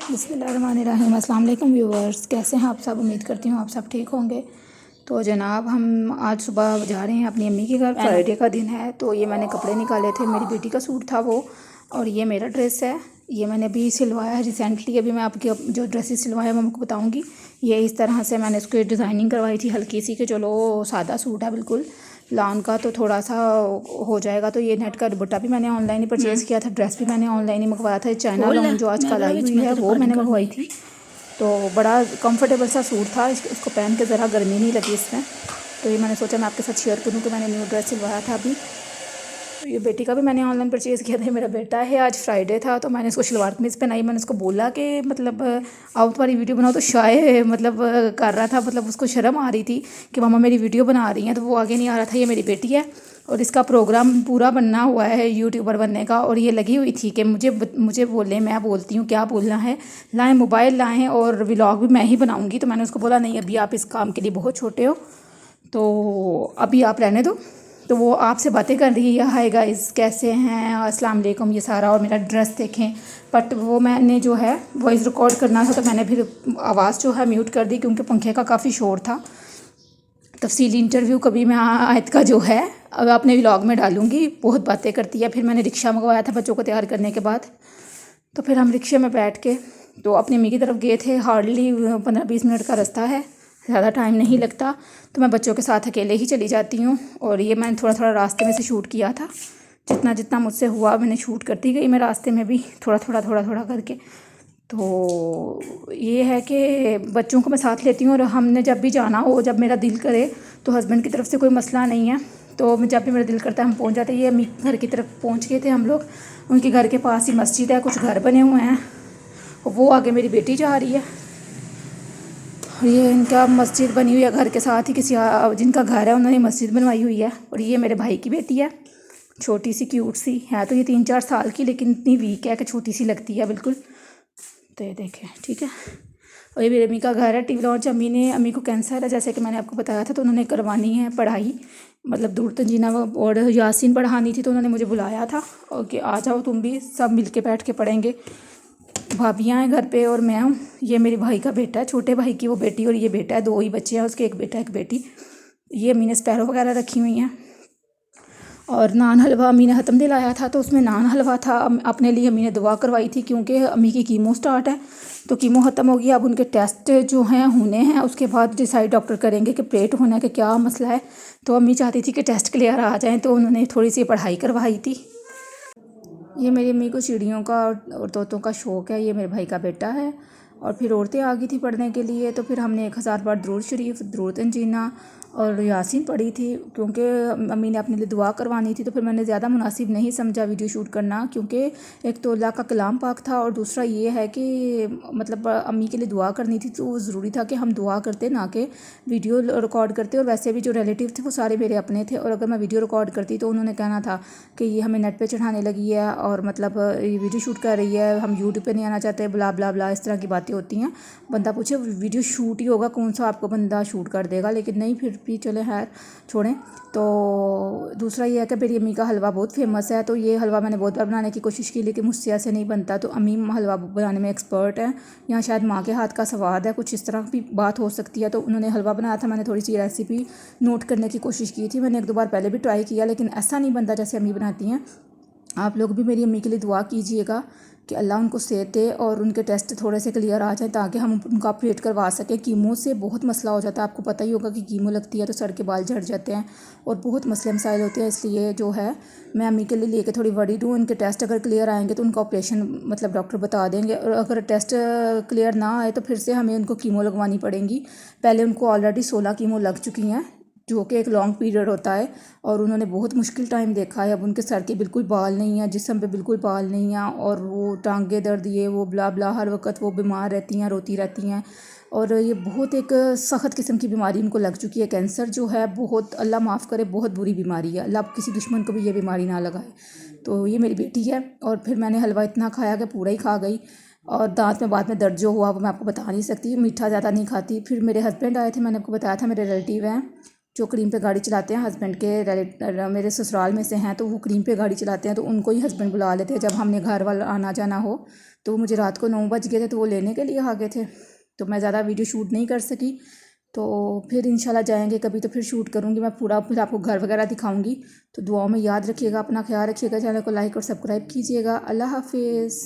बिस्मिल्लाहिर्रहमानिर्रहीम। अस्सलाम वालेकुम व्यूअर्स, कैसे हैं आप सब? उम्मीद करती हूँ आप सब ठीक होंगे। तो जनाब, हम आज सुबह जा रहे हैं अपनी अम्मी के घर। फ्राइडे का दिन है, तो ये मैंने कपड़े निकाले थे, मेरी बेटी का सूट था वो, और ये मेरा ड्रेस है। ये मैंने अभी सिलवाया है रिसेंटली। अभी मैं आपकी जो ड्रेसेस सिलवाया मैं आपको बताऊंगी। ये इस तरह से मैंने इसको डिज़ाइनिंग करवाई थी हल्की सी, कि चलो सादा सूट है बिल्कुल लॉन का, तो थोड़ा सा हो जाएगा। तो ये नेट का दुपट्टा भी मैंने ऑनलाइन ही परचेज़ किया था, ड्रेस भी मैंने ऑनलाइन ही मंगवाया था। चाइना लॉन जो आजकल आई हुई है वो मैंने मंगवाई थी। तो बड़ा कंफर्टेबल सा सूट था, इसको पहन के ज़रा गर्मी नहीं लगी इसमें। तो ये मैंने सोचा मैं आपके साथ शेयर करूँ कि मैंने न्यू ड्रेस सिलवाया था अभी। तो ये बेटी का भी मैंने ऑनलाइन परचेज़ किया था। मेरा बेटा है, आज फ्राइडे था तो मैंने इसको शलवार कमीज़ पहनाई। मैंने उसको बोला कि मतलब आओ तुम्हारी वीडियो बनाओ, तो शायद मतलब कर रहा था, मतलब उसको शर्म आ रही थी कि मामा मेरी वीडियो बना रही हैं, तो वो आगे नहीं आ रहा था। ये मेरी बेटी है और इसका प्रोग्राम पूरा बनना हुआ है यूट्यूबर बनने का, और ये लगी हुई थी कि मुझे बोले, मैं बोलती हूँ क्या बोलना है, लाएँ मोबाइल लाएँ और व्लॉग भी मैं ही बनाऊँगी। तो मैंने उसको बोला नहीं, अभी आप इस काम के लिए बहुत छोटे हो, तो अभी आप रहने दो। तो वो आपसे बातें कर रही है, हाय गाइस कैसे हैं, अस्सलाम वालेकुम, ये सारा, और मेरा ड्रेस देखें। बट वो मैंने जो है वॉइस रिकॉर्ड करना था, तो मैंने फिर आवाज़ जो है म्यूट कर दी, क्योंकि पंखे का काफ़ी शोर था। तफसीली इंटरव्यू कभी मैं आयत का जो है अब अपने व्लॉग में डालूँगी। बहुत बातें करती है। फिर मैंने रिक्शा मंगवाया था बच्चों को तैयार करने के बाद। तो फिर हम रिक्शे में बैठ के तो अपनी अम्मी की तरफ गए थे। हार्डली 15-20 मिनट का रास्ता है, ज़्यादा टाइम नहीं लगता। तो मैं बच्चों के साथ अकेले ही चली जाती हूँ। और ये मैंने थोड़ा थोड़ा रास्ते में से शूट किया था, जितना जितना मुझसे हुआ मैंने शूट करती गई मैं रास्ते में भी, थोड़ा थोड़ा करके। तो ये है कि बच्चों को मैं साथ लेती हूँ, और हमने जब भी जाना हो, जब मेरा दिल करे, तो हस्बैंड की तरफ से कोई मसला नहीं है, तो जब भी मेरा दिल करता है हम पहुँच जाते हैं। ये अम्मी घर की तरफ पहुँच गए थे हम लोग। उनके घर के पास ही मस्जिद है, कुछ घर बने हुए हैं, वो आगे मेरी बेटी जा रही है। ये इनका मस्जिद बनी हुई है घर के साथ ही, किसी जिनका घर है उन्होंने मस्जिद बनवाई हुई है। और ये मेरे भाई की बेटी है, छोटी सी क्यूट सी है। तो ये 3-4 साल की, लेकिन इतनी वीक है कि छोटी सी लगती है बिल्कुल। तो ये देखें, ठीक है। और ये मेरी अम्मी का घर है टिवलॉन्च। अम्मी को कैंसर है, जैसे कि मैंने आपको बताया था, तो उन्होंने करवानी है पढ़ाई, मतलब दूर तंजीना और यासीन पढ़ानी थी। तो उन्होंने मुझे बुलाया था और कि आ जाओ तुम भी, सब मिल के बैठ के पढ़ेंगे। भाभियाँ हैं घर पे और मैं हूँ। ये मेरे भाई का बेटा है, छोटे भाई की वो बेटी, और ये बेटा है। 2 ही बच्चे हैं उसके, एक बेटा एक बेटी। ये अम्मी ने स्पैरो वगैरह रखी हुई हैं। और नान हलवा अम्मी ने ख़त्म दिलाया था, तो उसमें नान हलवा था। अपने लिए अम्मी ने दुआ करवाई थी, क्योंकि अम्मी की कीमो स्टार्ट है, तो कीमो ख़त्म होगी। अब उनके टेस्ट जो हैं होने हैं, उसके बाद डिसाइड डॉक्टर करेंगे कि पेट होने का क्या मसला है। तो अम्मी चाहती थी कि टेस्ट क्लियर आ जाएँ, तो उन्होंने थोड़ी सी पढ़ाई करवाई थी। ये मेरी अम्मी को चिड़ियों का और तोतों का शौक़ है। ये मेरे भाई का बेटा है। और फिर औरतें आ गई थी पढ़ने के लिए, तो फिर हमने 1000 बार दुरूद शरीफ, दुरूद अंजीना और यासीन पढ़ी थी, क्योंकि अम्मी ने अपने लिए दुआ करवानी थी। तो फिर मैंने ज़्यादा मुनासिब नहीं समझा वीडियो शूट करना, क्योंकि एक तो अल्लाह का कलाम पाक था, और दूसरा ये है कि मतलब अम्मी के लिए दुआ करनी थी, तो ज़रूरी था कि हम दुआ करते, ना कि वीडियो रिकॉर्ड करते। और वैसे भी जो रिलेटिव थे वो सारे मेरे अपने थे, और अगर मैं वीडियो रिकॉर्ड करती तो उन्होंने कहना था कि ये हमें नेट पे चढ़ाने लगी है, और मतलब ये वीडियो शूट कर रही है, हम यूट्यूब पे नहीं आना चाहते, ब्ला ब्ला ब्ला, इस तरह की बातें होती हैं। बंदा पूछे वीडियो शूट ही होगा, कौन सा आपको बंदा शूट कर देगा, लेकिन नहीं, फिर भी चले खैर छोड़ें। तो दूसरा ये है कि मेरी अम्मी का हलवा बहुत फेमस है। तो ये हलवा मैंने बहुत बार बनाने की कोशिश की, लेकिन मुझसे ऐसे नहीं बनता। तो अम्मी हलवा बनाने में एक्सपर्ट है, यहाँ शायद माँ के हाथ का स्वाद है, कुछ इस तरह भी बात हो सकती है। तो उन्होंने हलवा बनाया था, मैंने थोड़ी सी रेसिपी नोट करने की कोशिश की थी। मैंने 1-2 बार पहले भी ट्राई किया, लेकिन ऐसा नहीं बनता जैसे अम्मी बनाती हैं। आप लोग भी मेरी अम्मी के लिए दुआ कीजिएगा कि अल्लाह उनको सेहत दे और उनके टेस्ट थोड़े से क्लियर आ जाए, ताकि हम उनका ऑपरेट करवा सकें। कीमो से बहुत मसला हो जाता है, आपको पता ही होगा कि कीमो लगती है तो सर के बाल झड़ जाते हैं और बहुत मसले मसाइल होते हैं। इसलिए जो है मैं अम्मी के लिए लेके थोड़ी वरीड हूँ। इनके टेस्ट अगर क्लियर आएंगे तो उनका ऑपरेशन मतलब डॉक्टर बता देंगे, और अगर टेस्ट क्लियर ना आए तो फिर से हमें उनको कीमो लगवानी पड़ेंगी। पहले उनको ऑलरेडी 16 कीमो लग चुकी हैं, जो कि एक लॉन्ग पीरियड होता है, और उन्होंने बहुत मुश्किल टाइम देखा है। अब उनके सर के बिल्कुल बाल नहीं हैं, जिस्म पे बिल्कुल बाल नहीं हैं, और वो टांगे दर्द, ये वो ब्ला ब्ला, हर वक्त वो बीमार रहती हैं, रोती रहती हैं। और ये बहुत एक सख्त किस्म की बीमारी उनको लग चुकी है। कैंसर जो है बहुत, अल्लाह माफ़ करे, बहुत बुरी बीमारी है। अल्लाह किसी दुश्मन को भी ये बीमारी ना लगाए। तो ये मेरी बेटी है, और फिर मैंने हलवा इतना खाया कि पूरा ही खा गई, और दांत में बाद में दर्द जो हुआ वो मैं आपको बता नहीं सकती। मीठा ज़्यादा नहीं खाती। फिर मेरे हस्बैंड आए थे, मैंने आपको बताया था मेरे रिलेटिव हैं जो क्रीम पे गाड़ी चलाते हैं। हस्बैंड के मेरे ससुराल में से हैं, तो वो क्रीम पे गाड़ी चलाते हैं, तो उनको ही हस्बैंड बुला लेते हैं जब हमने घर वाला आना जाना हो। तो मुझे रात को 9 बज गए थे, तो वो लेने के लिए आ गए थे, तो मैं ज़्यादा वीडियो शूट नहीं कर सकी। तो फिर इंशाल्लाह जाएंगे कभी तो फिर शूट करूँगी मैं पूरा, फिर आपको घर वगैरह दिखाऊँगी। तो दुआओं में याद रखिएगा, अपना ख्याल रखिएगा, चैनल को लाइक और सब्सक्राइब कीजिएगा। अल्लाह हाफिज़।